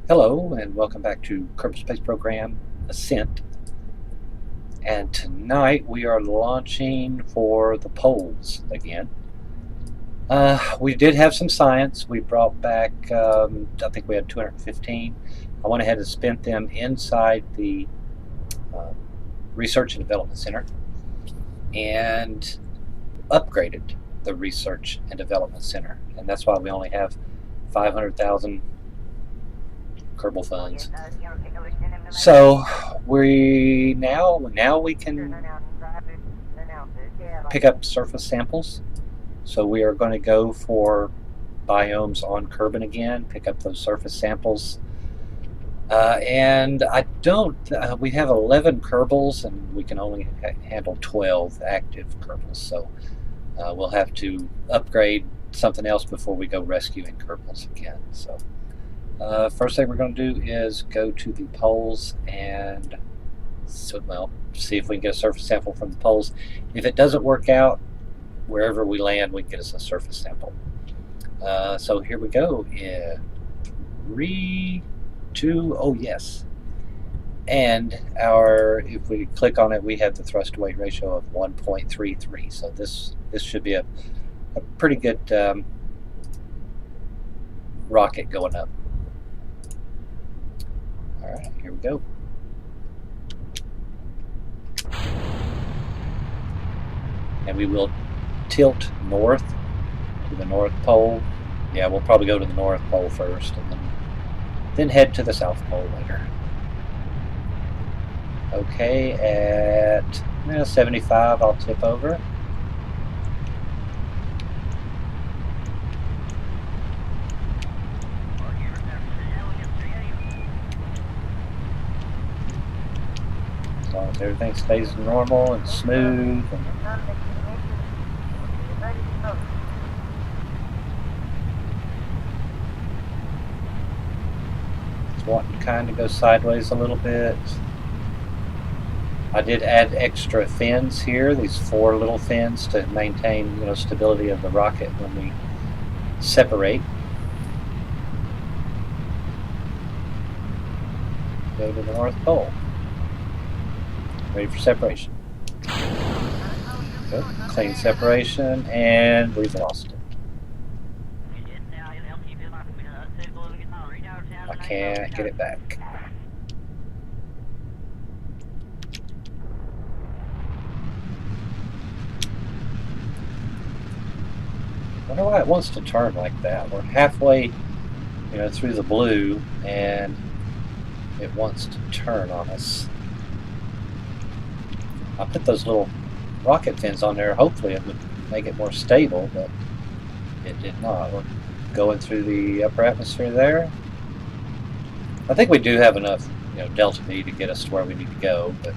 Hello and welcome back to Kerbal Space Program Ascent. And tonight we are launching for the poles again. We did have some science. We brought back, I think we had 215. I went ahead and spent them inside the Research and Development Center and upgraded the Research and Development Center. And that's why we only have 500,000 Kerbal funds. So we now we can pick up surface samples. So we are going to go for biomes on Kerbin again, pick up those surface samples. And I don't, we have 11 Kerbals and we can only handle 12 active Kerbals. So we'll have to upgrade something else before we go rescuing Kerbals again. So first thing we're going to do is go to the poles and see if we can get a surface sample from the poles. If it doesn't work out, wherever we land, we can get us a surface sample. So here we go. 3, 2, oh yes. And if we click on it, we have the thrust to weight ratio of 1.33. So this should be a pretty good rocket going up. All right, here we go. And we will tilt north to the North Pole. Yeah, we'll probably go to the North Pole first and then head to the South Pole later. Okay, at 75, I'll tip over. As long as everything stays normal and smooth. It's wanting to kind of go sideways a little bit. I did add extra fins here, these 4 little fins to maintain, stability of the rocket when we separate. Go to the North Pole. Ready for separation. Good. Clean separation, and we've lost it. I can't get it back. I wonder why it wants to turn like that. We're halfway, through the blue, and it wants to turn on us. I put those little rocket fins on there. Hopefully it would make it more stable, but it did not. We're going through the upper atmosphere there. I think we do have enough, delta V to get us to where we need to go, but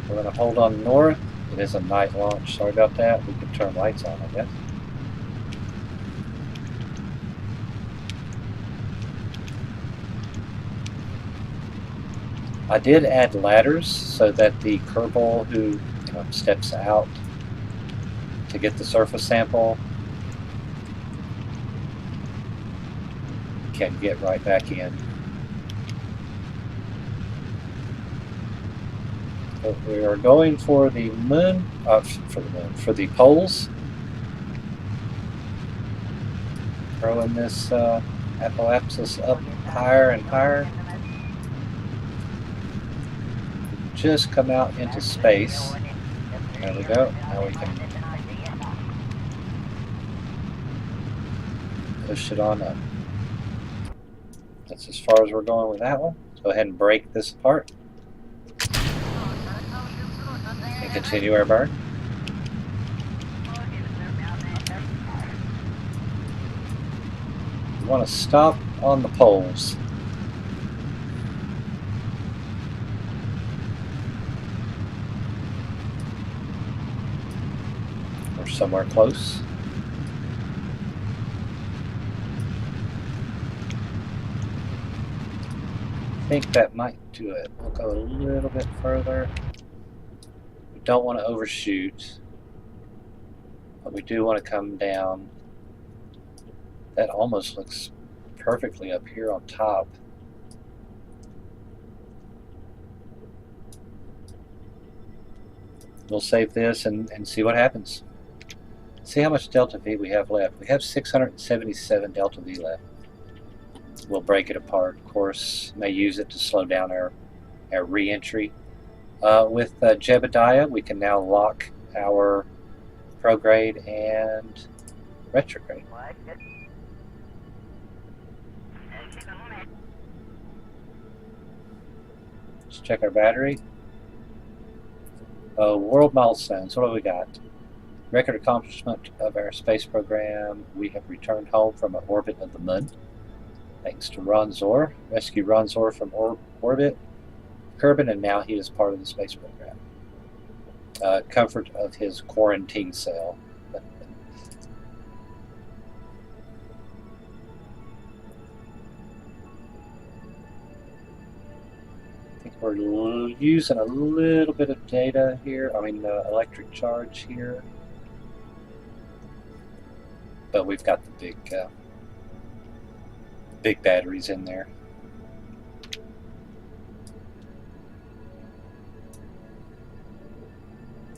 we're going to hold on north. It is a night launch. Sorry about that. We could turn lights on, I guess. I did add ladders so that the Kerbal who steps out to get the surface sample can get right back in. So we are going for the moon, for the poles. Throwing this apoapsis up higher and higher. Just come out into space. There we go. Now we can push it on up. That's as far as we're going with that one. Let's go ahead and break this apart and continue our burn. We want to stop on the poles. Or somewhere close. I think that might do it. We'll go a little bit further. We don't want to overshoot, but we do want to come down. That almost looks perfectly up here on top. We'll save this and see what happens. See how much delta V we have left. We have 677 delta V left. We'll break it apart, of course. May use it to slow down our re-entry. With Jebediah, we can now lock our prograde and retrograde. Let's check our battery. World milestones. What do we got? Record accomplishment of our space program. We have returned home from an orbit of the moon. Thanks to Ronzor. Rescue Ronzor from orbit. Kerbal, and now he is part of the space program. Comfort of his quarantine cell. I think we're using a little bit of data here. I mean, electric charge here. But we've got the big batteries in there.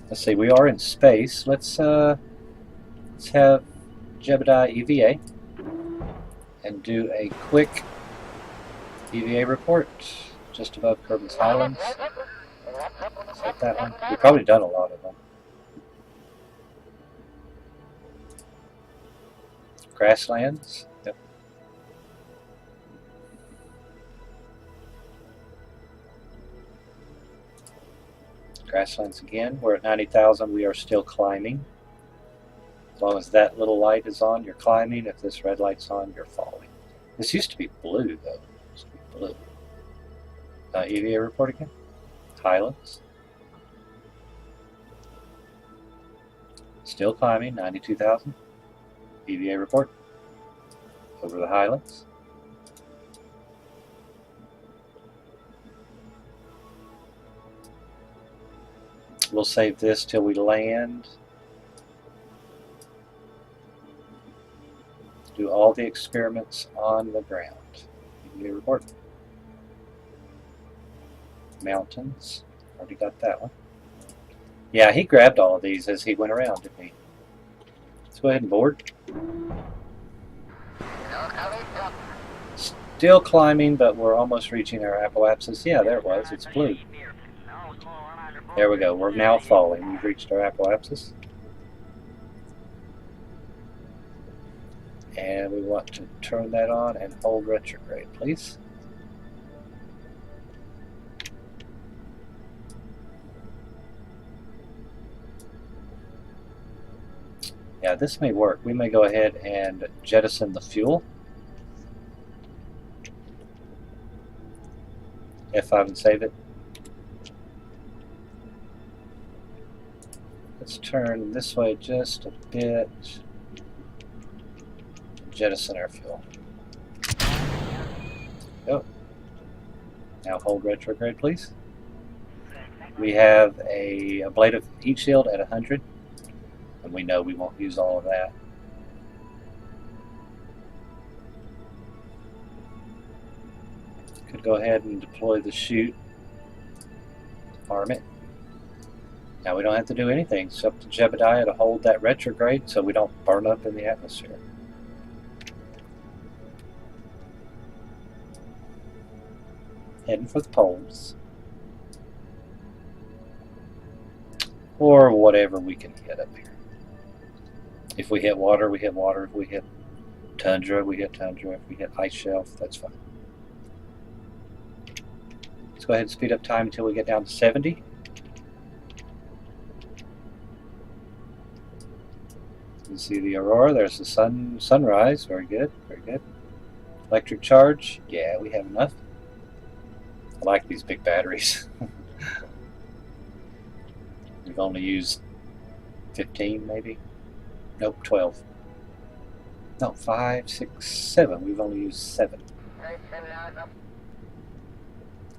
Let's see, we are in space. Let's have Jebediah EVA and do a quick EVA report just above Kerbal's Highlands. Is that one? We've probably done a lot of them. Grasslands. Yep. Grasslands again. We're at 90,000. We are still climbing. As long as that little light is on, you're climbing. If this red light's on, you're falling. This used to be blue, though. It used to be blue. EVA report again. Highlands. Still climbing. 92,000. EVA report. Over the Highlands. We'll save this till we land. Do all the experiments on the ground. EVA report. Mountains. Already got that one. Yeah, he grabbed all of these as he went around, didn't he? Let's go ahead and board. Still climbing, but we're almost reaching our apoapsis. Yeah, there it was. It's blue. There we go. We're now falling. We've reached our apoapsis. And we want to turn that on and hold retrograde, please. Yeah, this may work. We may go ahead and jettison the fuel. F5 and save it. Let's turn this way just a bit. Jettison our fuel. Go. Now hold retrograde, please. We have a ablative heat shield at 100. And we know we won't use all of that. Could go ahead and deploy the chute. Arm it. Now we don't have to do anything. It's up to Jebediah to hold that retrograde so we don't burn up in the atmosphere. Heading for the poles. Or whatever we can hit up here. If we hit water, we hit water. If we hit tundra, we hit tundra. If we hit ice shelf, that's fine. Let's go ahead and speed up time until we get down to 70. You see the aurora. There's the sunrise. Very good. Very good. Electric charge. Yeah, we have enough. I like these big batteries. We've only used 15, maybe. Nope, 12. No, 5, 6, 7. We've only used 7.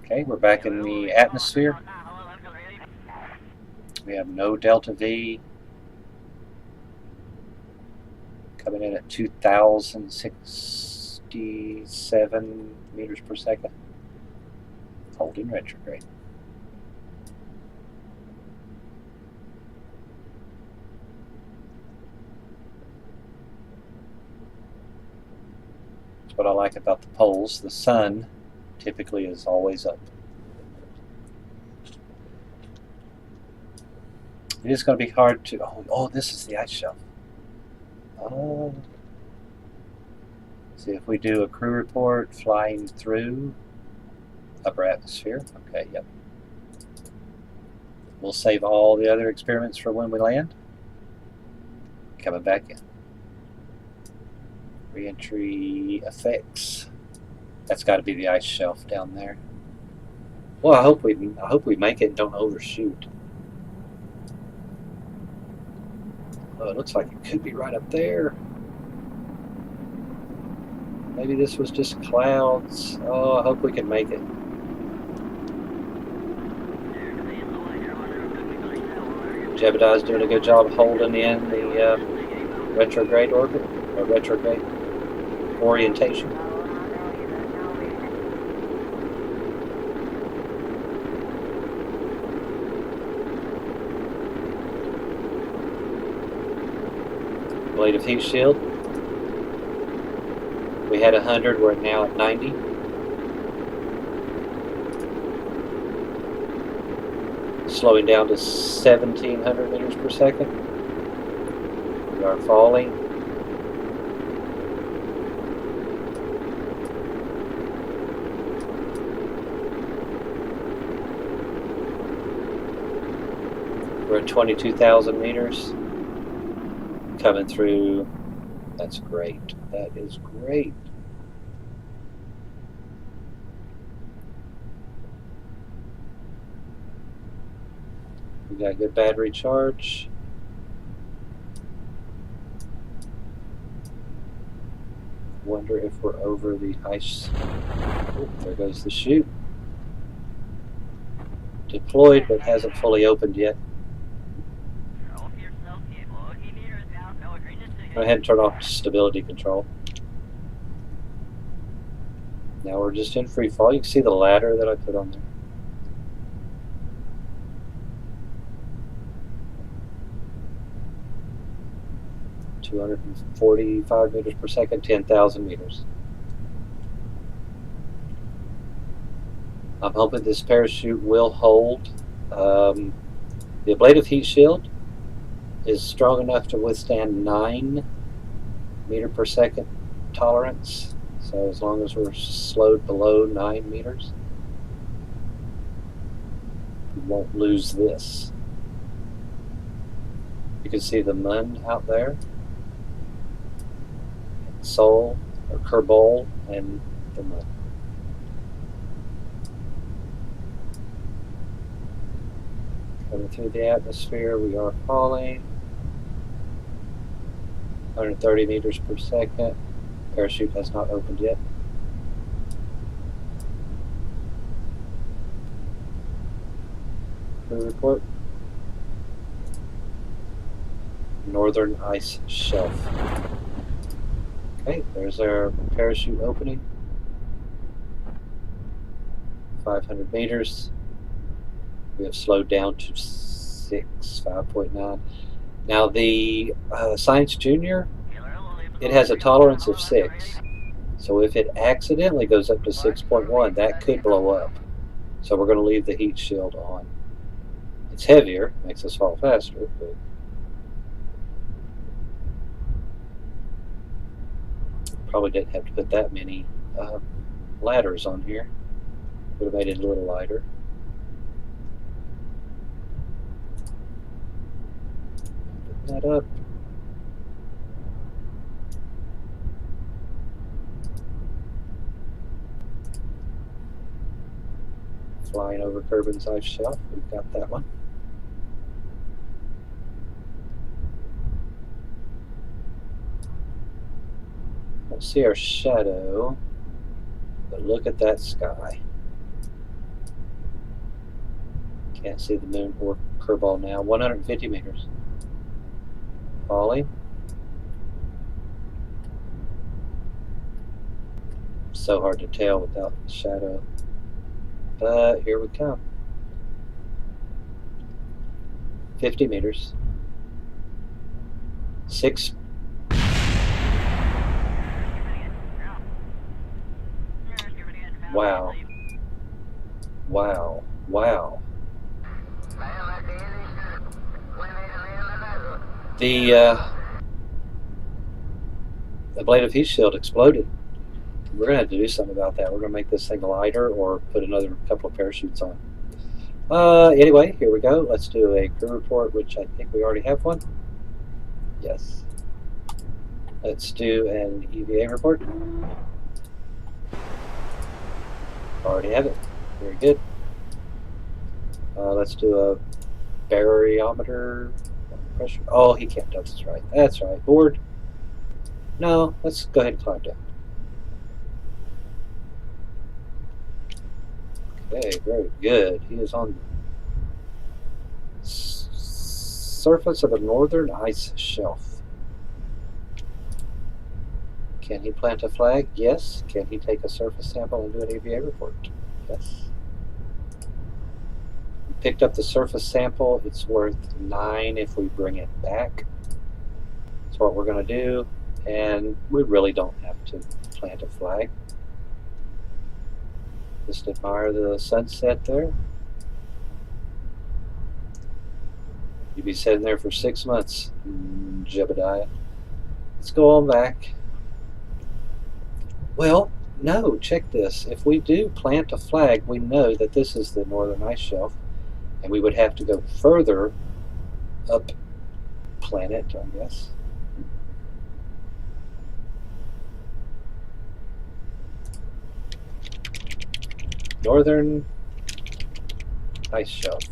Okay, we're back in the atmosphere. We have no delta V. Coming in at 2,006 157 meters per second. Holding retrograde. That's what I like about the poles. The sun typically is always up. It is going to be hard to... Oh, this is the ice shelf. See if we do a crew report flying through upper atmosphere. Okay, yep. We'll save all the other experiments for when we land. Coming back in. Re-entry effects. That's got to be the ice shelf down there. Well, I hope we make it and don't overshoot. Oh, it looks like it could be right up there. Maybe this was just clouds. Oh, I hope we can make it. Jebediah's doing a good job holding in the retrograde orbit, or retrograde orientation. Blade of heat shield. We had 100, we're now at 90. Slowing down to 1,700 meters per second. We are falling. We're at 22,000 meters. Coming through. That's great. That is great. We got good battery charge. Wonder if we're over the ice. Oh, there goes the chute. Deployed, but hasn't fully opened yet. Go ahead and turn off stability control. Now we're just in free fall. You can see the ladder that I put on there. .245 meters per second, 10,000 meters. I'm hoping this parachute will hold. The ablative heat shield is strong enough to withstand 9 meter per second tolerance. So as long as we're slowed below 9 meters, we won't lose this. You can see the moon out there. Sol, or Kerbal, and the moon. Coming through the atmosphere, we are falling. 130 meters per second. Parachute has not opened yet. Crew report. Northern ice shelf. Okay, there's our parachute opening. 500 meters. We have slowed down to 5.9. Now the Science Junior, it has a tolerance of 6. So if it accidentally goes up to 6.1, that could blow up. So we're going to leave the heat shield on. It's heavier, makes us fall faster, but probably didn't have to put that many ladders on here. Would have made it a little lighter. Put that up. Flying over Kerbin's ice shelf. We've got that one. Don't see our shadow, but look at that sky. Can't see the moon or Kerbal now. 150 meters. Falling. So hard to tell without the shadow. But here we come. 50 meters. 6. Wow. Wow. Wow. The blade of heat shield exploded. We're going to have to do something about that. We're going to make this thing lighter or put another couple of parachutes on. Anyway, here we go. Let's do a crew report, which I think we already have one. Yes. Let's do an EVA report. Already have it. Very good. Let's do a baryometer pressure. Oh, he can't touch us, right? That's right. Board. No, let's go ahead and climb down. Okay, very good. He is on the surface of a northern ice shelf. Can he plant a flag? Yes. Can he take a surface sample and do an EVA report? Yes. We picked up the surface sample. It's worth 9 if we bring it back. That's what we're going to do. And we really don't have to plant a flag. Just admire the sunset there. You'd be sitting there for 6 months, Jebediah. Let's go on back. Well, no, check this. If we do plant a flag, we know that this is the northern ice shelf, and we would have to go further up planet, I guess. Northern ice shelf.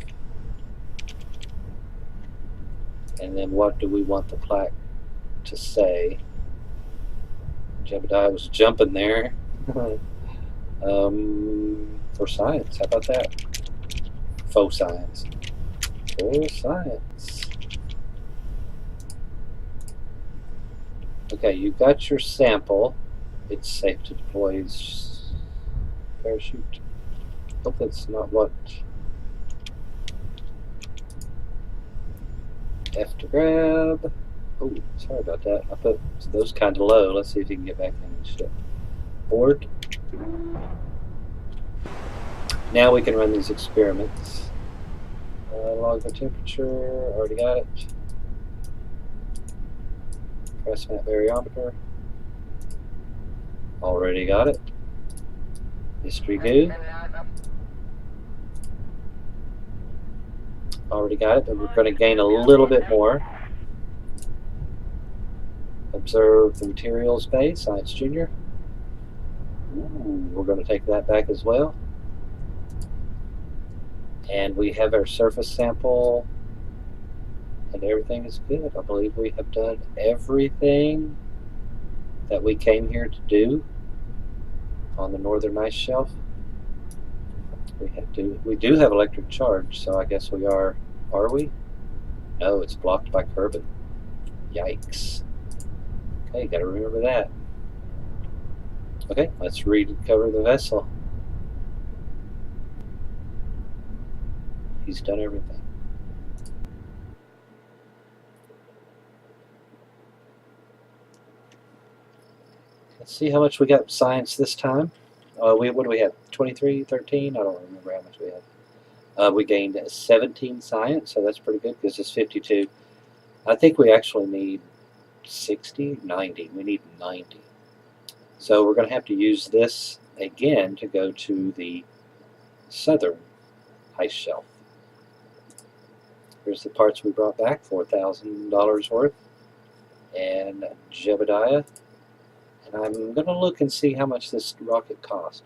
And then what do we want the plaque to say? Jebediah was jumping there. For science, how about that? Faux science. For science. Okay, you got your sample. It's safe to deploy parachute. Hope that's not what. F to grab. Oh, sorry about that. I put those kind of low. Let's see if you can get back in the ship. Board. Now we can run these experiments. Log the temperature. Already got it. Press map variometer. Already got it. History goo. Already got it, but we're going to gain a little bit more. Observe the materials base, Science Junior. Ooh, we're going to take that back as well. And we have our surface sample, and everything is good. I believe we have done everything that we came here to do on the northern ice shelf. We do have electric charge, so I guess we are we? No, it's blocked by Kerbal. Yikes. Okay, gotta remember that. Okay, let's recover the vessel. He's done everything. Let's see how much we got science this time. What do we have? 23, 13? I don't remember how much we had. We gained 17 science, so that's pretty good because it's 52. I think we actually need 60, 90. We need 90. So we're going to have to use this again to go to the southern ice shelf. Here's the parts we brought back, $4,000 worth. And Jebediah. And I'm going to look and see how much this rocket cost.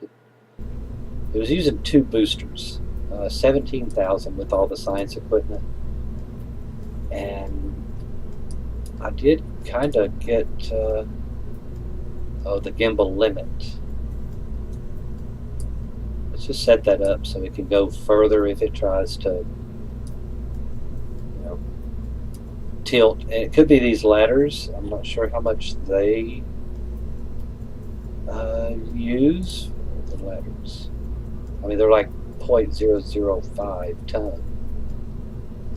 It was using 2 boosters, 17,000 with all the science equipment. And I did kind of get the gimbal limit. Let's just set that up so it can go further if it tries to, tilt. And it could be these ladders. I'm not sure how much they use the letters. I mean, they're like 0.005 ton.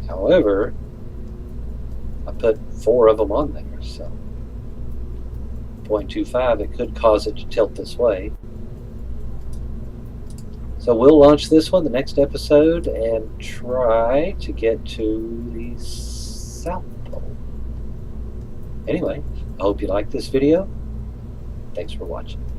However, I put 4 of them on there, so 0.25, it could cause it to tilt this way. So we'll launch this one the next episode and try to get to the South Pole. Anyway, I hope you liked this video. Thanks for watching.